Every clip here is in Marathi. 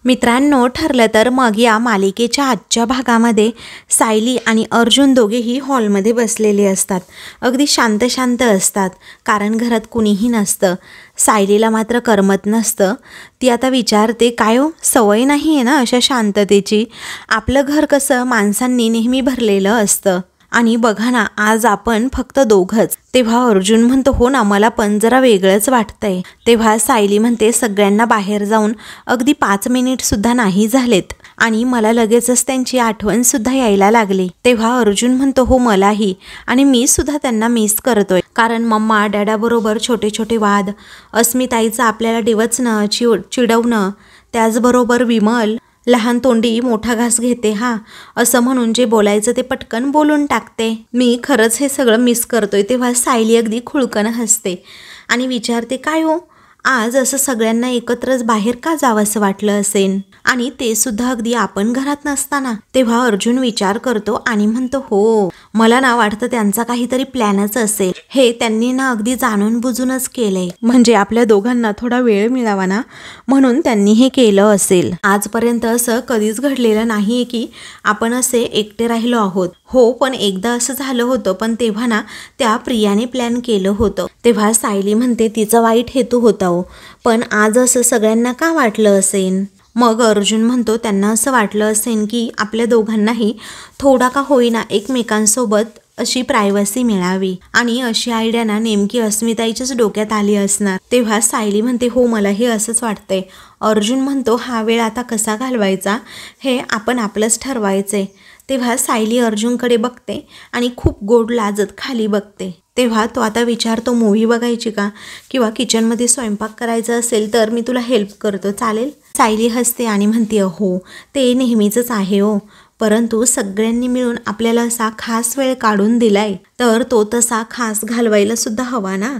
मित्रांनो, ठरलं तर मग या मालिकेच्या आजच्या भागामध्ये सायली आणि अर्जुन दोघेही हॉलमध्ये बसलेले असतात. अगदी शांत शांत असतात, कारण घरात कुणीही नसतं. सायलीला मात्र करमत नसतं. ती आता विचारते, काय हो, सवय नाही आहे ना अशा शांततेची? आपलं घर कसं माणसांनी नेहमी भरलेलं असतं, आणि बघा ना, आज आपण फक्त दोघंच. तेव्हा अर्जुन म्हणतो, हो ना, मला पण जरा वेगळंच वाटतंय. तेव्हा सायली म्हणते, सगळ्यांना बाहेर जाऊन अगदी 5 मिनिटसुद्धा नाही झालेत आणि मला लगेचच त्यांची आठवणसुद्धा यायला लागली. तेव्हा अर्जुन म्हणतो, हो मलाही, आणि मी सुद्धा त्यांना मिस करतोय. कारण मम्मा डॅडाबरोबर छोटे छोटे वाद, अस्मिताईचं आपल्याला डिवचणं, चिडवणं, त्याचबरोबर विमल लहान तोंडी मोठा घास घेते हा, असं म्हणून जे बोलायचं ते पटकन बोलून टाकते. मी खरंच हे सगळं मिस करतोय. तेव्हा सायली अगदी खुळकन हसते आणि विचारते, काय हो, आज असं सगळ्यांना एकत्रच बाहेर का जावंसं वाटलं असेल, आणि ते सुद्धा अगदी आपण घरात नसताना? तेव्हा अर्जुन विचार करतो आणि म्हणतो, हो, मला ना वाटतं त्यांचा काहीतरी प्लॅनच असेल. हे त्यांनी ना अगदी जाणून बुजूनच केलंय, म्हणजे आपल्या दोघांना थोडा वेळ मिळावा ना, म्हणून त्यांनी हे केलं असेल. आजपर्यंत असं कधीच घडलेलं नाहीये की आपण असे एकटे राहिलो आहोत. हो, पण एकदा असं झालं होतं, पण तेव्हा ना त्या प्रियाने प्लॅन केलं होतं. तेव्हा सायली म्हणते, तिचा वाईट हेतू होता हो, पण आज असं सगळ्यांना का वाटलं असेल? मग अर्जुन म्हणतो, त्यांना असं वाटलं असेल की आपल्या दोघांनाही थोडा का होईना एकमेकांसोबत अशी प्रायव्हसी मिळावी, आणि अशी आयडिया ना नेमकी अस्मिताईच्याच डोक्यात आली असणार. तेव्हा सायली म्हणते, हो मलाही असंच वाटतंय. अर्जुन म्हणतो, हा वेळ आता कसा घालवायचा हे आपण आपलंच ठरवायचंय. तेव्हा सायली अर्जुनकडे बघते आणि खूप गोड लाजत खाली बघते. तेव्हा तो आता विचारतो, मूव्ही बघायची का, किंवा किचनमध्ये स्वयंपाक करायचा असेल तर मी तुला हेल्प करतो, चालेल? सायली हसते आणि म्हणते, हो ते नेहमीचंच आहे हो, परंतु सगळ्यांनी मिळून आपल्याला असा खास वेळ काढून दिलाय, तर तो तसा खास घालवायला सुद्धा हवा ना,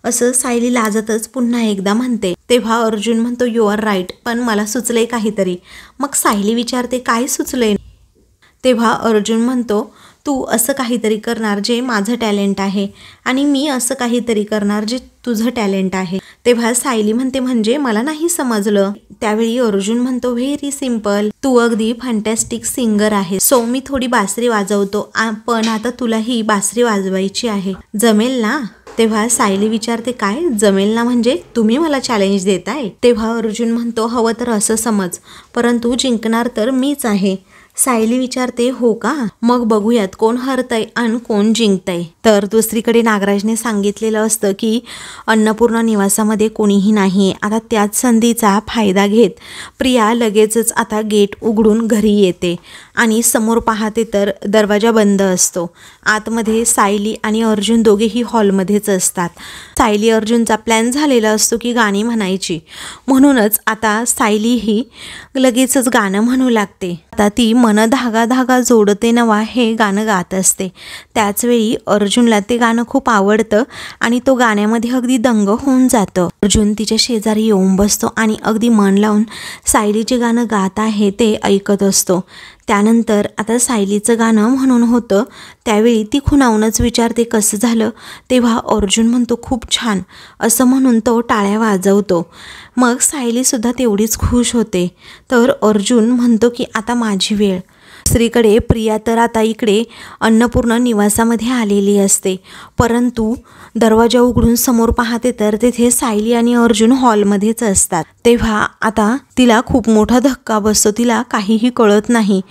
असं सायली लाजतच पुन्हा एकदा म्हणते. तेव्हा अर्जुन म्हणतो, यू आर राईट, पण मला सुचलंय काहीतरी. मग सायली विचारते, काय सुचलंय? तेव्हा अर्जुन म्हणतो, तू असं काहीतरी करणार जे माझं टॅलेंट आहे, आणि मी असं काहीतरी करणार जे तुझं टॅलेंट आहे. तेव्हा सायली म्हणते, म्हणजे मला नाही समजलं. त्यावेळी अर्जुन म्हणतो, व्हेरी सिम्पल, तू अगदी फॅन्टॅस्टिक सिंगर आहे, सो मी थोडी बासरी वाजवतो, पण आता तुलाही बासरी वाजवायची आहे, जमेल ना? तेव्हा सायली विचारते, काय जमेल ना म्हणजे? तुम्ही मला चॅलेंज देताय? तेव्हा अर्जुन म्हणतो, हवं तर असं समज, परंतु जिंकणार तर मीच आहे. सायली विचारते, हो का? मग बघूयात कोण हरतय आणि कोण जिंकतय. तर दुसरीकडे नागराजने सांगितलेलं असतं की अन्नपूर्णा निवासामध्ये कोणीही नाही. आता त्याच संधीचा फायदा घेत प्रिया लगेचच आता गेट उघडून घरी येते आणि समोर पाहते तर दरवाजा बंद असतो. आतमध्ये सायली आणि अर्जुन दोघेही हॉलमध्येच असतात. सायली अर्जुनचा प्लॅन झालेला असतो की गाणी म्हणायची, म्हणूनच आता सायली ही लगेचच गाणं म्हणू लागते. आता ती मन धागा धागा जोडते नवा हे गाणं गात असते. त्याचवेळी अर्जुनला ते गाणं खूप आवडतं आणि तो गाण्यामध्ये अगदी दंग होऊन जातं. अर्जुन तिच्या शेजारी येऊन बसतो आणि अगदी मन लावून सायली जे गाणं गात आहे ते ऐकत असतो. त्यानंतर आता सायलीचं गाणं म्हणून होतं, त्यावेळी ती खुणावूनच विचारते, कसं झालं? तेव्हा अर्जुन म्हणतो, खूप छान, असं म्हणून तो टाळ्या वाजवतो. मग सायलीसुद्धा तेवढीच खुश होते. तर अर्जुन म्हणतो की आता माझी वेळ. दुसरीकडे प्रिया तर आता इकडे अन्नपूर्णा निवासामध्ये आलेली असते, परंतु दरवाजा उघडून समोर पाहते तर तिथे सायली आणि अर्जुन हॉलमध्येच असतात. तेव्हा आता तिला खूप मोठा धक्का बसतो, तिला काहीही कळत नाही.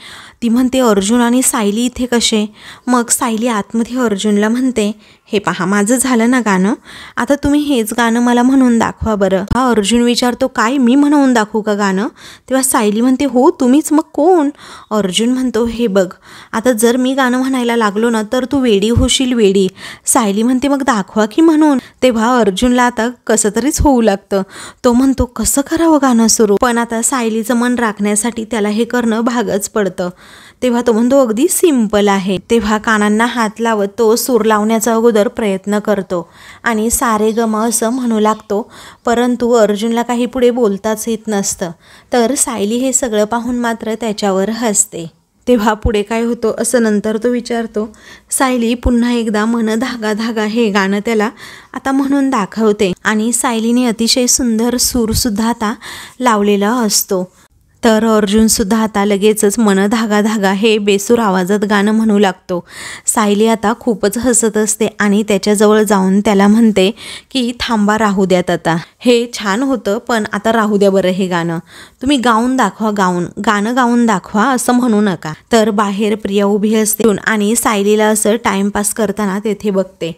ती म्हणते, अर्जुन आणि सायली इथे कसे? मग सायली आतमध्ये अर्जुनला म्हणते, हे पहा, माझं झालं ना गाणं, आता तुम्ही हेच गाणं मला म्हणून दाखवा बरं. हा अर्जुन विचारतो, काय मी म्हणून दाखवू का गाणं? तेव्हा सायली म्हणते, हो तुम्हीच, मग कोण? अर्जुन म्हणतो, हे बघ, आता जर मी गाणं म्हणायला लागलो ना तर तू वेडी होशील, वेडी. सायली म्हणते, मग दाखवा की म्हणून. तेव्हा अर्जुनला आता कसं तरीच होऊ लागतं. तो म्हणतो, कसं करावं गाणं सुरू? पण आता सायलीचं मन राखण्यासाठी त्याला हे करणं भागच पडतं. तेव्हा तो म्हणतो, अगदी सिंपल आहे. तेव्हा कानांना हात लावत तो सूर लावण्याचा अगोदर प्रयत्न करतो आणि सारे गम असं म्हणू लागतो, परंतु अर्जुनला काही पुढे बोलताच येत नसतं. तर सायली हे सगळं पाहून मात्र त्याच्यावर हसते. तेव्हा पुढे काय होतं असं नंतर तो विचारतो. सायली पुन्हा एकदा मन धागा धागा हे गाणं त्याला आता म्हणून दाखवते आणि सायलीने अतिशय सुंदर सूरसुद्धा आता लावलेला असतो. तर अर्जुनसुद्धा आता लगेचच मन धागा धागा हे बेसूर आवाजात गाणं म्हणू लागतो. सायली आता खूपच हसत असते आणि त्याच्याजवळ जाऊन त्याला म्हणते की थांबा, राहू द्यात आता. हे छान होतं पण आता राहू द्या बरं हे गाणं. तुम्ही गाऊन दाखवा, गाणं गाऊन दाखवा असं म्हणू नका. तर बाहेर प्रिया उभी असते आणि सायलीला असं टाइमपास करताना तेथे बघते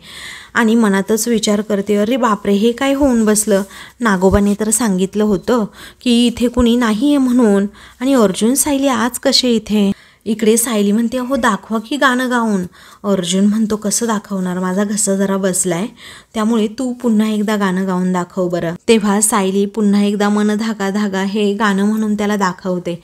आणि मनातच विचार करते, अरे बापरे, हे काय होऊन बसलं. नागोबाने तर सांगितलं होतं की इथे कुणी नाही आहे म्हणून, आणि अर्जुन सायली आज कसे इथे. इकडे सायली म्हणते, हो दाखवा की गाणं गाऊन. अर्जुन म्हणतो, कसं दाखवणार, माझा घसा जरा बसलाय, त्यामुळे तू पुन्हा एकदा गाणं गाऊन दाखव बरं. तेव्हा सायली पुन्हा एकदा मन धागा धागा हे गाणं म्हणून त्याला दाखवते.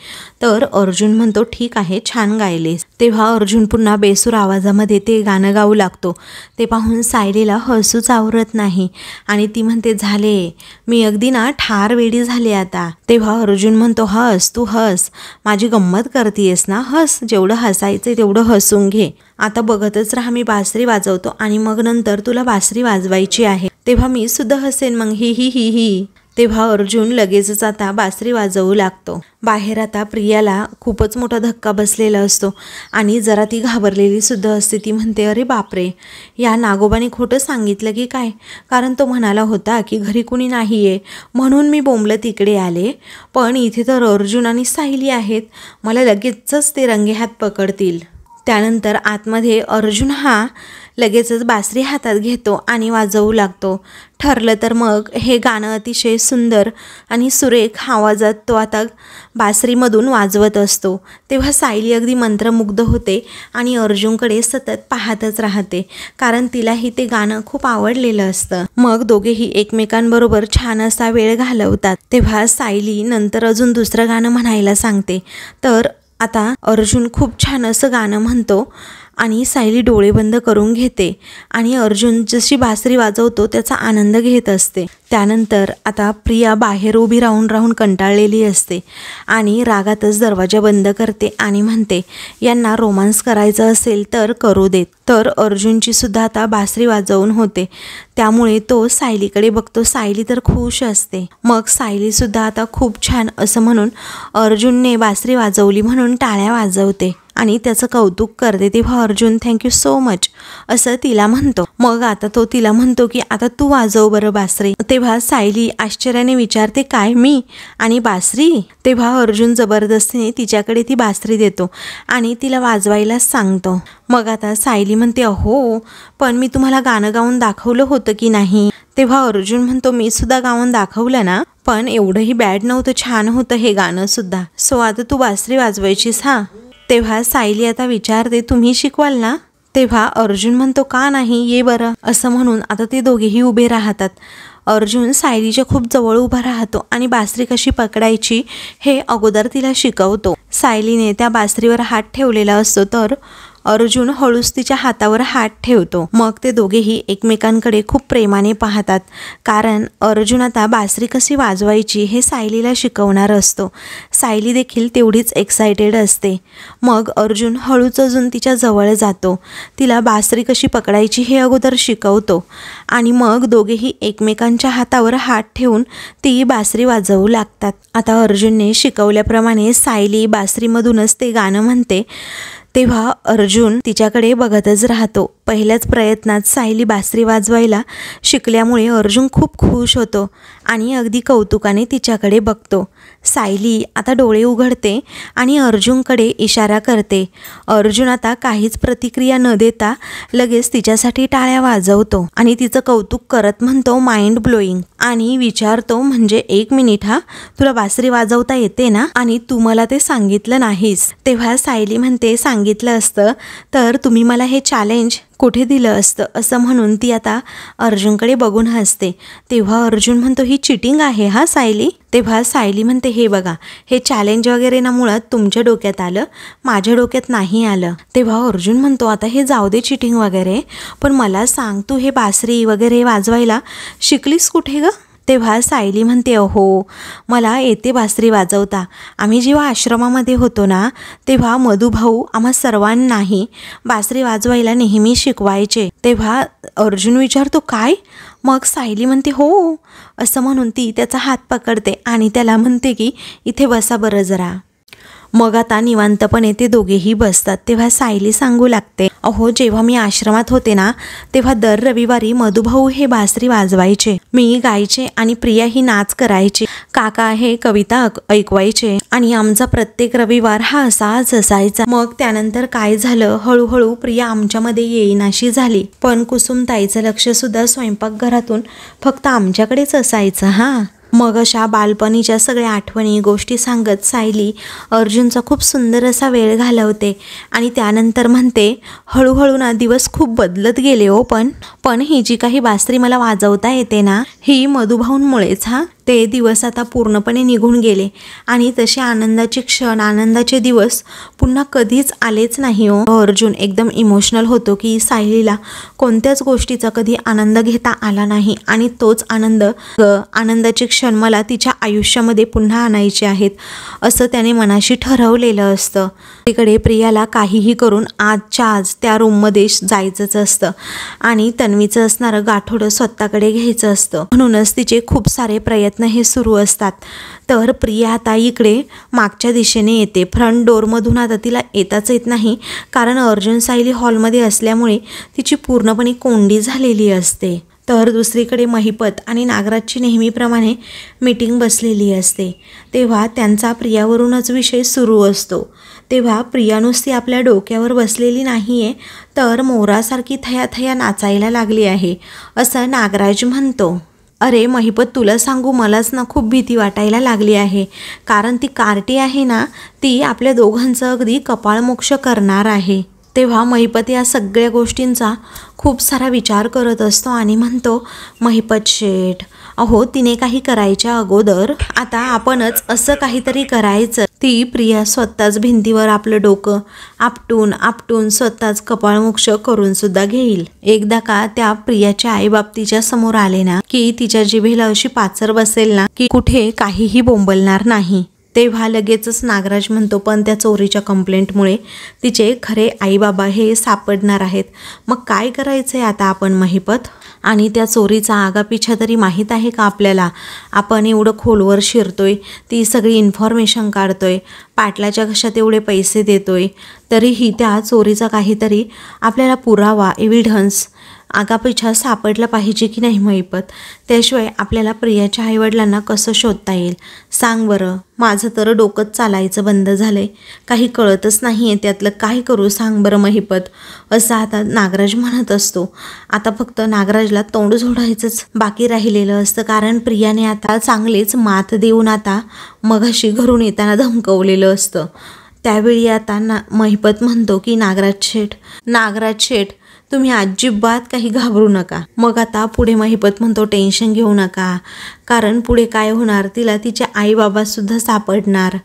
तर अर्जुन म्हणतो, ठीक आहे, छान गायलेस. तेव्हा अर्जुन पुन्हा बेसूर आवाजामध्ये ते गाणं गाऊ लागतो. ते पाहून सायलीला हसूच आवरत नाही आणि ती म्हणते, झाले, मी अगदी ना ठार वेडी झाले आता. तेव्हा अर्जुन म्हणतो, हस, तू हस, माझी गंमत करतीयस ना, हस, जेवढं हसायचं तेवढं हसून घे. आता बघतच राहा, मी बासरी वाजवतो आणि मग नंतर तुला बासरी वाजवायची आहे, तेव्हा मी सुद्धा हसेन मग, ही ही ही ही. तेव्हा अर्जुन लगेचच आता बासरी वाजवू लागतो. बाहेर आता प्रियाला खूपच मोठा धक्का बसलेला असतो आणि जरा ती घाबरलेली सुद्धा असते. ती म्हणते, अरे बापरे, या नागोबाने खोटं सांगितलं की काय, कारण तो म्हणाला होता की घरी कुणी नाही आहे म्हणून मी बोंबलत इकडे आले, पण इथे तर अर्जुन आणि सायली आहेत, मला लगेचच ते रंगेहात पकडतील. त्यानंतर आतमध्ये अर्जुन हा लगेचच बासरी हातात घेतो आणि वाजवू लागतो. ठरलं तर मग हे गाणं अतिशय सुंदर आणि सुरेख आवाजात तो आता बासरीमधून वाजवत असतो. तेव्हा सायली अगदी मंत्रमुग्ध होते आणि अर्जुनकडे सतत पाहतच राहते, कारण तिलाही ते गाणं खूप आवडलेलं असतं. मग दोघेही एकमेकांबरोबर छान असा वेळ घालवतात. तेव्हा सायली नंतर अजून दुसरं गाणं म्हणायला सांगते. तर आता अर्जुन खूप छान असं गाणं म्हणतो आणि सायली डोळे बंद करून घेते आणि अर्जुन जशी बासरी वाजवतो त्याचा आनंद घेत असते. त्यानंतर आता प्रिया बाहेर उभी राहून राहून कंटाळलेली असते आणि रागातच दरवाजा बंद करते आणि म्हणते, यांना रोमांस करायचं असेल तर करू देत. तर अर्जुनची सुद्धा आता बासरी वाजवून होते, त्यामुळे तो सायलीकडे बघतो. सायली तर खुश असते. मग सायली सुद्धा आता खूप छान असं म्हणून अर्जुनने बासरी वाजवली म्हणून टाळ्या वाजवते आणि त्याचं कौतुक करते. तेव्हा अर्जुन थँक्यू सो मच असं तिला म्हणतो. मग आता तो तिला म्हणतो की आता तू वाजव बरं बासरी. तेव्हा सायली आश्चर्याने विचारते, काय मी आणि बासरी. तेव्हा अर्जुन जबरदस्तीने तिच्याकडे ती बासरी देतो आणि तिला वाजवायला सांगतो. मग आता सायली म्हणते, अहो पण मी तुम्हाला गाणं गाऊन दाखवलं होतं की नाही. तेव्हा अर्जुन म्हणतो, मी सुद्धा गाऊन दाखवलं ना, पण एवढंही बॅड नव्हतं, छान होतं हे गाणं सुद्धा. सो आता तू बासरी वाजवायचीस हा. तेव्हा सायली आता विचारते, तुम्ही शिकवाल ना. तेव्हा अर्जुन म्हणतो, का नाही, ये बरं. असं म्हणून आता ते दोघेही उभे राहतात. अर्जुन सायलीच्या खूप जवळ उभा राहतो आणि बासरी कशी पकडायची हे अगोदर तिला शिकवतो. सायलीने त्या बासरीवर हात ठेवलेला असतो तर अर्जुन हळूच तिच्या हातावर हात ठेवतो. मग ते दोघेही एकमेकांकडे खूप प्रेमाने पाहतात, कारण अर्जुन आता बासरी कशी वाजवायची हे सायलीला शिकवणार असतो. सायली देखील तेवढीच एक्सायटेड असते. मग अर्जुन हळूच अजून तिच्या जवळ जातो, तिला बासरी कशी पकडायची हे अगोदर शिकवतो आणि मग दोघेही एकमेकांच्या हातावर हात ठेवून ती बासरी वाजवू लागतात. आता अर्जुनने शिकवल्याप्रमाणे सायली बासरीमधूनच ते गाणं म्हणते. तेव्हा अर्जुन तिच्याकडे बघतच राहतो. पहिल्याच प्रयत्नात सायली बासरी वाजवायला शिकल्यामुळे अर्जुन खूप खुश होतो आणि अगदी कौतुकाने तिच्याकडे बघतो. सायली आता डोळे उघडते आणि अर्जुनकडे इशारा करते. अर्जुन आता काहीच प्रतिक्रिया न देता लगेच तिच्यासाठी टाळ्या वाजवतो आणि तिचं कौतुक करत म्हणतो, माइंड ब्लोईंग, आणि विचारतो, म्हणजे 1 मिनिट हा, तुला बासरी वाजवता येते ना, आणि तू मला ते सांगितलं नाहीस. तेव्हा सायली म्हणते, सांगितलं असतं तर तुम्ही मला हे चॅलेंज कुठे दिलं असतं, असं म्हणून ती आता अर्जुनकडे बघून हसते. तेव्हा अर्जुन म्हणतो, ही चिटिंग आहे हा सायली. तेव्हा सायली म्हणते, हे बघा, हे चॅलेंज वगैरे ना मुळात तुमच्या डोक्यात आलं, माझ्या डोक्यात नाही आलं. तेव्हा अर्जुन म्हणतो, आता हे जाऊ दे चिटिंग वगैरे, पण मला सांग, तू हे बासरी वगैरे वाजवायला शिकलीस कुठे ग. तेव्हा सायली म्हणते, अहो मला येते बासरी वाजवता. आम्ही जेव्हा आश्रमामध्ये होतो ना, तेव्हा मधुभाऊ आम्हा सर्वांनाही बासरी वाजवायला नेहमी शिकवायचे. तेव्हा अर्जुन विचारतो, काय. मग सायली म्हणते, हो असं म्हणून ती त्याचा हात पकडते आणि त्याला म्हणते की इथे बसा बरं जरा. मग आता निवांतपणे ते दोघेही बसतात. तेव्हा सायली सांगू लागते, अहो जेव्हा मी आश्रमात होते ना तेव्हा दर रविवारी मधुभाऊ हे बासरी वाजवायचे, मी गायचे आणि प्रिया ही नाच करायची, काका हे कविता ऐकवायचे आणि आमचा प्रत्येक रविवार हा असाच असायचा. मग त्यानंतर काय झालं, हळूहळू प्रिया आमच्यामध्ये येईनाशी झाली. पण कुसुमताईचं लक्ष सुद्धा स्वयंपाकघरातून फक्त आमच्याकडेच असायचं. मग अशा बालपणीच्या सगळ्या आठवणी गोष्टी सांगत सायली अर्जुनचा खूप सुंदर असा वेळ घालवते आणि त्यानंतर म्हणते, हळूहळू ना दिवस खूप बदलत गेले हो, पण ही जी काही बासरी मला वाजवता येते ना ही मधुभाऊंमुळेच. ते दिवस आता पूर्णपणे निघून गेले आणि तसे आनंदाचे क्षण आनंदाचे दिवस पुन्हा कधीच आलेच नाही हो. अर्जुन एकदम इमोशनल होतो की सायलीला कोणत्याच गोष्टीचा कधी आनंद घेता आला नाही आणि तोच आनंदाचे क्षण मला तिच्या आयुष्यामध्ये पुन्हा आणायचे आहेत असं त्याने मनाशी ठरवलेलं असतं. तिकडे प्रियाला काहीही करून आजच्या आज त्या रूममध्ये जायचंच असतं आणि तन्वीचं असणारं गाठोडं स्वतःकडे घ्यायचं असतं. म्हणूनच तिचे खूप सारे प्रयत्न हे सुरू असतात. तर प्रिया आता इकडे मागच्या दिशेने येते. फ्रंट डोअरमधून आता तिला येताच येत नाही कारण अर्जुन सायली हॉलमध्ये असल्यामुळे तिची पूर्णपणे कोंडी झालेली असते. तर दुसरीकडे महिपत आणि नागराजची नेहमीप्रमाणे मीटिंग बसलेली असते. तेव्हा त्यांचा प्रियावरूनच विषय सुरू असतो. तेव्हा प्रिया नुसती आपल्या डोक्यावर बसलेली नाही आहे तर मोरासारखी थया नाचायला लागली आहे असं नागराज म्हणतो. अरे महिपत, तुला सांगू मलाच ना खूप भीती वाटायला लागली आहे कारण ती कार्टी आहे ना ती आपल्या दोघांचं अगदी कपाळमोक्ष करणार आहे. तेव्हा महिपत या सगळ्या गोष्टींचा खूप सारा विचार करत असतो आणि म्हणतो, महिपत शेठ, अहो तिने काही करायच्या अगोदर आता आपणच असं काहीतरी करायचं. ती प्रिया स्वतःच भिंतीवर आपलं डोकं आपटून स्वतःच कपाळमोक्ष करून सुद्धा घेईल. एकदा का त्या प्रियाच्या आईबाप तिच्या समोर आले ना की तिच्या जिभेला अशी पाचर बसेल ना की कुठे काहीही बोंबलणार नाही. तेव्हा लगेचच नागराज म्हणतो, पण त्या चोरीच्या कंप्लेंटमुळे तिचे खरे आईबाबा हे सापडणार आहेत. मग काय करायचं आहे आता आपण महिपत? आणि त्या चोरीचा आगापिछा तरी माहीत आहे का आपल्याला? आपण एवढं खोलवर शिरतोय, ती सगळी इन्फॉर्मेशन काढतोय, पाटलाच्या घशात एवढे पैसे देतोय, तरीही त्या चोरीचा काहीतरी आपल्याला पुरावा एव्हिडन्स आगापिछा सापडला पाहिजे की नाही महिपत? त्याशिवाय आपल्याला प्रियाच्या आईवडिलांना कसं शोधता येईल सांग बरं. माझं तर डोकंच चालायचं बंद झालंय, काही कळतच नाही आहे त्यातलं काय करू सांग बरं महिपत, असं आता नागराज म्हणत असतो. आता फक्त नागराजला तोंड झोडायचंच बाकी राहिलेलं असतं कारण प्रियाने आता चांगलेच मात देऊन आता मघाशी घरून येताना धमकवलेलं असतं. त्यावेळी आता महिपत म्हणतो की नागराज शेठ तुम्ही अजिबात काही घाबरू नका. मग आता पुढे महिपत म्हणतो, टेन्शन घेऊ नका कारण पुढे काय होणार, तिला तिचे आईबाबासुद्धा सापडणार.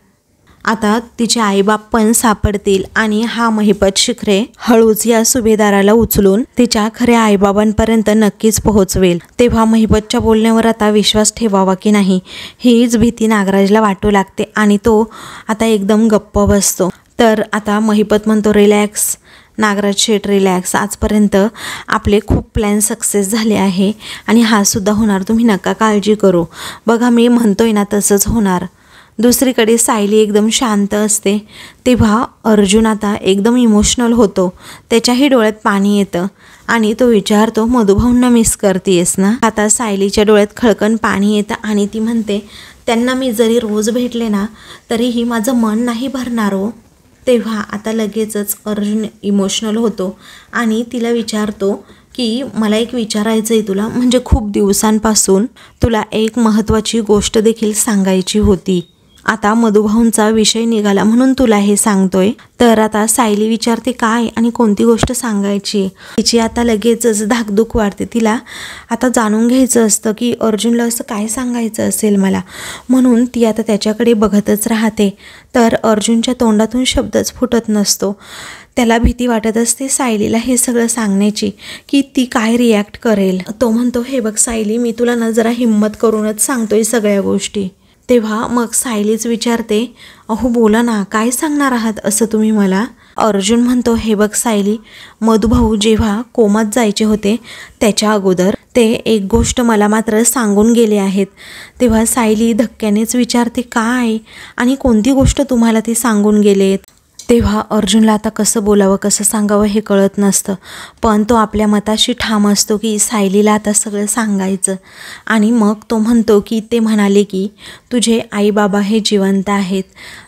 आता तिचे आईबाप पण सापडतील आणि हा महिपत शिखरे हळूच या सुभेदाराला उचलून तिच्या खऱ्या आईबाबांपर्यंत नक्कीच पोहोचवेल. तेव्हा महिपतच्या बोलण्यावर आता विश्वास ठेवावा की नाही हीच भीती नागराजला वाटू लागते आणि तो आता एकदम गप्प बसतो. तर आता महिपत म्हणतो, रिलॅक्स नागराज शेठ रिलॅक्स, आजपर्यंत आपले खूप प्लॅन सक्सेस झाले आहे आणि हा सुद्धा होणार, तुम्ही नका काळजी करू. बघा मी म्हणतोय ना तसंच होणार. दुसरीकडे सायली एकदम शांत असते. तेव्हा अर्जुन आता एकदम इमोशनल होतो, त्याच्याही डोळ्यात पाणी येतं आणि तो विचारतो, मधुभाऊंना मिस करतेस ना? आता सायलीच्या डोळ्यात खळकन पाणी येतं आणि ती म्हणते, त्यांना मी जरी रोज भेटले ना तरीही माझं मन नाही भरणार हो. तेव्हा आता लगेचच अर्जुन इमोशनल होतो आणि तिला विचारतो की मला एक विचारायचं आहे तुला, म्हणजे खूप दिवसांपासून तुला एक महत्त्वाची गोष्ट देखील सांगायची होती. आता मधुभाऊंचा विषय निघाला म्हणून तुला हे सांगतोय. तर आता सायली विचारते काय आणि कोणती गोष्ट सांगायची. तिची आता लगेचच धाकधूक वाढते. तिला आता जाणून घ्यायचं असतं की अर्जुनला असं काय सांगायचं असेल मला, म्हणून ती आता त्याच्याकडे बघतच राहते. तर अर्जुनच्या तोंडातून शब्दच फुटत नसतो. त्याला भीती वाटत असते सायलीला हे सगळं सांगण्याची की ती काय रिॲक्ट करेल. तो म्हणतो, हे बघ सायली, मी तुला ना जरा हिम्मत करूनच सांगतोय सगळ्या गोष्टी. तेव्हा मग सायलीच विचारते, अहो बोला ना, काय सांगणार आहात असं तुम्ही मला? अर्जुन म्हणतो, हे बघ सायली, मधुभाऊ जेव्हा कोमात जायचे होते त्याच्या अगोदर ते एक गोष्ट मला मात्र सांगून गेले आहेत. तेव्हा सायली धक्क्यानेच विचारते, काय आणि कोणती गोष्ट तुम्हाला ती सांगून गेलेत? तेव्हा अर्जुनला आता कसं बोलावं कसं सांगावं हे कळत नसतं, पण तो आपल्या मताशी ठाम असतो की सायलीला आता सगळं सांगायचं. आणि मग तो म्हणतो की ते म्हणाले की तुझे आई बाबा हे जिवंत आहेत.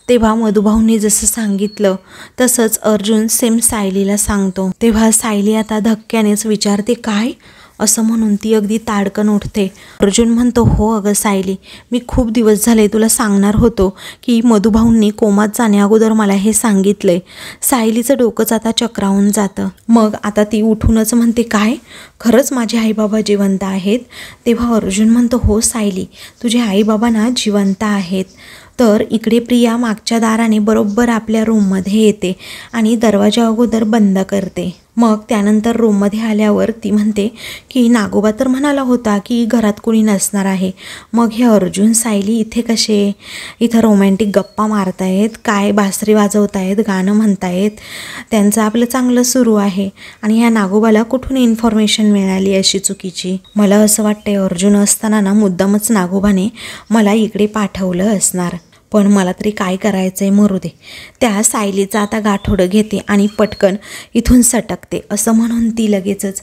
तेव्हा मधुभाऊंनी जसं सांगितलं तसंच अर्जुन सेम सायलीला सांगतो. तेव्हा सायली आता धक्क्यानेच विचारते, काय असं म्हणून ती अगदी ताडकन उठते. अर्जुन म्हणतो, हो अगं सायली, मी खूप दिवस झाले तुला सांगणार होतो की मधुभाऊंनी कोमात जाण्याअगोदर मला हे सांगितलंय. सायलीचं डोकंच आता चक्रावून जातं. मग आता ती उठूनच म्हणते, काय खरंच माझे आईबाबा जिवंत आहेत? तेव्हा अर्जुन म्हणतो, हो सायली, तुझे आईबाबा ना जिवंत आहेत. तर इकडे प्रिया मागच्या दाराने बरोबर आपल्या रूममध्ये येते आणि दरवाजा अगोदर बंद करते. मग त्यानंतर रूममध्ये आल्यावर ती म्हणते की नागोबा तर म्हणाला होता की घरात कोणी नसणार आहे. मग हे अर्जुन सायली इथे कसे? इथं रोमॅन्टिक गप्पा मारतायत, काय बासरी वाजवतायत, गाणं म्हणतायत, त्यांचं आपलं चांगलं सुरू आहे. आणि ह्या नागोबाला कुठून इन्फॉर्मेशन मिळाली अशी चुकीची? मला असं वाटतंय अर्जुन असताना ना मुद्दामच नागोबाने मला इकडे पाठवलं असणार. पण मला तरी काय करायचं आहे, मरू दे. त्या सायलीचा आता गाठोडं घेते आणि पटकन इथून सटकते. असं म्हणून ती लगेचच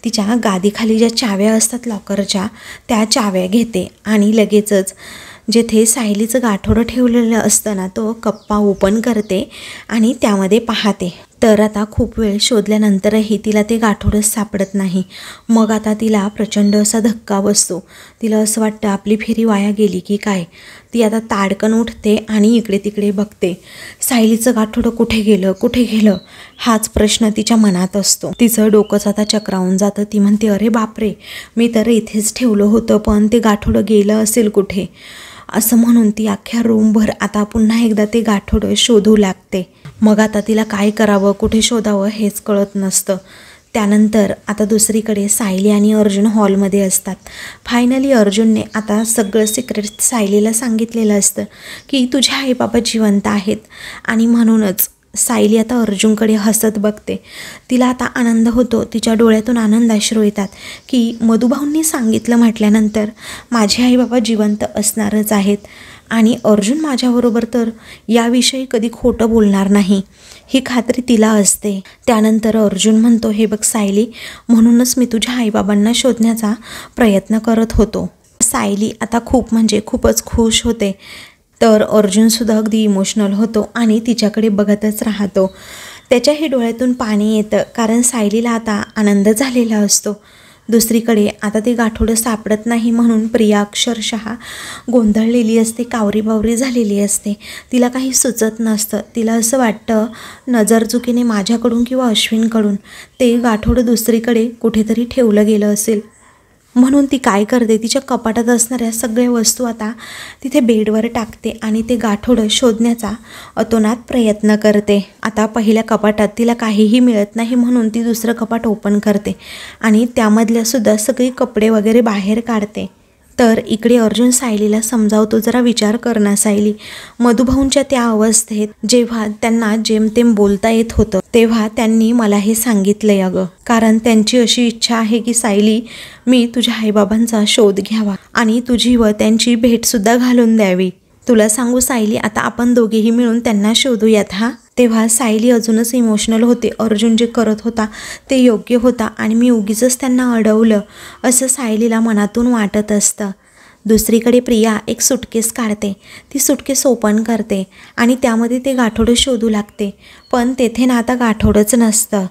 तिच्या गादीखाली ज्या चाव्या असतात लॉकरच्या त्या चाव्या घेते आणि लगेचच जेथे सायलीचं गाठोडं ठेवलेलं असतं ना तो कप्पा ओपन करते आणि त्यामध्ये पाहते. तर आता खूप वेळ शोधल्यानंतरही तिला ते गाठोडं सापडत नाही. मग आता तिला प्रचंड असा धक्का बसतो. तिला असं वाटतं आपली फेरी वाया गेली की काय. ती आता ताडकन उठते आणि इकडे तिकडे बघते. सायलीचं गाठोडं कुठे गेलं हाच प्रश्न तिच्या मनात असतो. तिचं डोकंच आता चक्रावून जातं. ती म्हणते, अरे बापरे, मी तर इथेच ठेवलं होतं, पण ते गाठोडं गेलं असेल कुठे? असं म्हणून ती अख्ख्या रूमभर आता पुन्हा एकदा ते गाठोडं शोधू लागते. मग आता तिला काय करावं, कुठे शोधावं हेच कळत नसतं. त्यानंतर आता दुसरीकडे सायली आणि अर्जुन हॉलमध्ये असतात. फायनली अर्जुनने आता सगळं सिक्रेट सायलीला सांगितलेलं असतं की तुझे आई बाबा जिवंत आहेत. आणि म्हणूनच सायली आता अर्जुनकडे हसत बघते. तिला आता आनंद होतो, तिच्या डोळ्यातून आनंदाश्रू येतात की मधुभाऊंनी सांगितलं म्हटल्यानंतर माझे आई बाबा जिवंत असणारच आहेत आणि अर्जुन माझ्याबरोबर तर याविषयी कधी खोटं बोलणार नाही ही खात्री तिला असते. त्यानंतर अर्जुन म्हणतो, हे बघ सायली, म्हणूनच मी तुझ्या आईबाबांना शोधण्याचा प्रयत्न करत होतो. सायली आता खूपच खुश होते. तर अर्जुनसुद्धा अगदी इमोशनल होतो आणि तिच्याकडे बघतच राहतो. त्याच्याही डोळ्यातून पाणी येतं कारण सायलीला आता आनंद झालेला असतो. दुसरीकडे आता ते गाठोडं सापडत नाही म्हणून प्रिया अक्षरशः गोंधळलेली असते, कावरीबावरी झालेली असते. तिला काही सुचत नसतं. तिला असं वाटतं नजरचुकीने माझ्याकडून किंवा अश्विनकडून ते गाठोडं दुसरीकडे कुठेतरी ठेवलं गेलं असेल. म्हणून ती काय करते, तिच्या कपाटात असणाऱ्या सगळ्या वस्तू आता तिथे बेडवर टाकते आणि ते गाठोडं शोधण्याचा अतोनात प्रयत्न करते. आता पहिल्या कपाटात तिला काहीही मिळत नाही म्हणून ती दुसरं कपाट ओपन करते आणि त्यामधल्यासुद्धा सगळी कपडे वगैरे बाहेर काढते. तर इकडे अर्जुन सायलीला समजावतो, जरा विचार कर ना सायली, मधुभाऊंच्या त्या अवस्थेत जेव्हा त्यांना जेमतेम बोलता येत होतं तेव्हा त्यांनी मला हे सांगितलंय अगं, कारण त्यांची अशी इच्छा आहे की सायली, मी तुझ्या आईबाबांचा शोध घ्यावा आणि तुझी व त्यांची भेटसुद्धा घालून द्यावी. तुला सांगू सायली, आता आपण दोघेही मिळून त्यांना शोधूयात हा. तेव्हा सायली अजूनच इमोशनल होते. अर्जुन जे करत होता ते योग्य होता आणि मी उगीचच त्यांना अडवलं असं सायलीला मनातून वाटत असतं. दुसरीकडे प्रिया एक सुटकेस काढते. ती सुटकेस ओपन करते आणि त्यामध्ये ते गाठोडं शोधू लागते. पण तेथे ना आता गाठोडंच नसतं.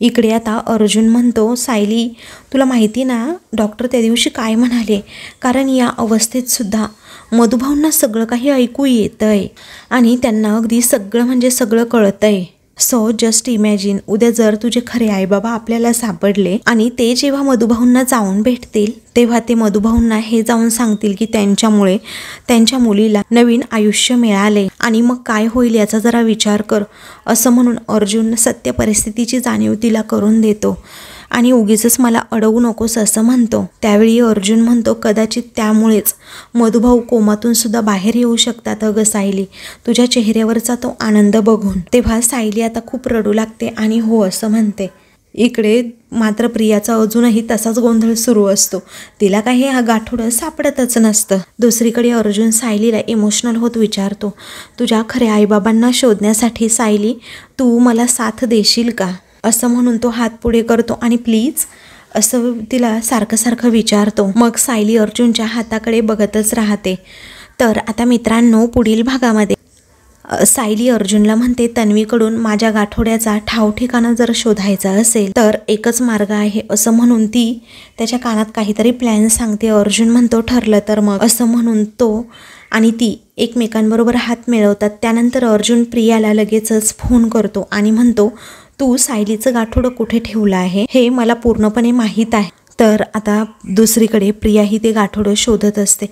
इकडे आता अर्जुन म्हणतो, सायली तुला माहिती ना डॉक्टर त्या दिवशी काय म्हणाले, कारण या अवस्थेतसुद्धा मधुभाऊंना सगळं काही ऐकू येतंय आणि त्यांना अगदी सगळं कळतंय. सो जस्ट इमॅजिन, उद्या जर तुझे खरे आईबाबा आपल्याला सापडले आणि ते जेव्हा मधुभाऊंना जाऊन भेटतील तेव्हा ते मधुभाऊंना हे जाऊन सांगतील की त्यांच्यामुळे त्यांच्या मुलीला नवीन आयुष्य मिळाले आणि मग काय होईल याचा जरा विचार कर. असं म्हणून अर्जुन सत्य परिस्थितीची जाणीव तिला करून देतो आणि उगीचच मला अडवू नकोस असं म्हणतो. त्यावेळी अर्जुन म्हणतो, कदाचित त्यामुळेच मधुभाऊ कोमातून सुद्धा बाहेर येऊ शकतात अगं सायली, तुझ्या चेहऱ्यावरचा तो आनंद बघून. तेव्हा सायली आता खूप रडू लागते आणि हो असं म्हणते. इकडे मात्र प्रियाचा अजूनही तसाच गोंधळ सुरू असतो. तिला काही हा गाठोडं सापडतच नसतं. दुसरीकडे अर्जुन सायलीला इमोशनल होत विचारतो, तुझ्या खऱ्या आईबाबांना शोधण्यासाठी सायली तू मला साथ देशील का? असं म्हणून तो हात पुढे करतो आणि प्लीज असं तिला सारखं सारखं विचारतो. मग सायली अर्जुनच्या हाताकडे बघतच राहते. तर आता मित्रांनो, पुढील भागामध्ये सायली अर्जुनला म्हणते, तन्वीकडून माझ्या गाठोड्याचा ठाव ठिकाणा जर शोधायचा असेल तर एकच मार्ग आहे असं म्हणून ती त्याच्या कानात काहीतरी प्लॅन सांगते. अर्जुन म्हणतो, ठरलं तर मग. असं म्हणून तो आणि ती एकमेकांबरोबर हात मिळवतात. त्यानंतर अर्जुन प्रियाला लगेचच फोन करतो आणि म्हणतो, तू सायलीचं गाठोडं कुठे ठेवलं आहे हे मला पूर्णपणे माहीत आहे. तर आता दुसरीकडे प्रिया ही ते गाठोडं शोधत असते,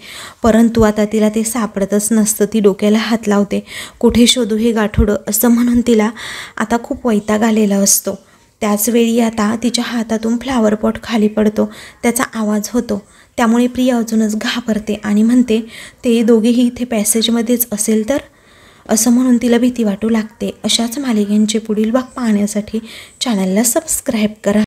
परंतु आता तिला ते सापडतच नसतं. ती डोक्याला हात लावते, कुठे शोधू हे गाठोडं असं म्हणून तिला आता खूप वैताग आलेला असतो. त्याचवेळी आता तिच्या हातातून फ्लावर पॉट खाली पडतो, त्याचा आवाज होतो. त्यामुळे प्रिया अजूनच घाबरते आणि म्हणते, ते दोघेही इथे पॅसेजमध्येच असेल तर, असं म्हणून तिला भीती वाटू लागते. अशाच मालिकेंचे पुढील भाग पाहण्यासाठी चॅनलला सबस्क्राईब करा.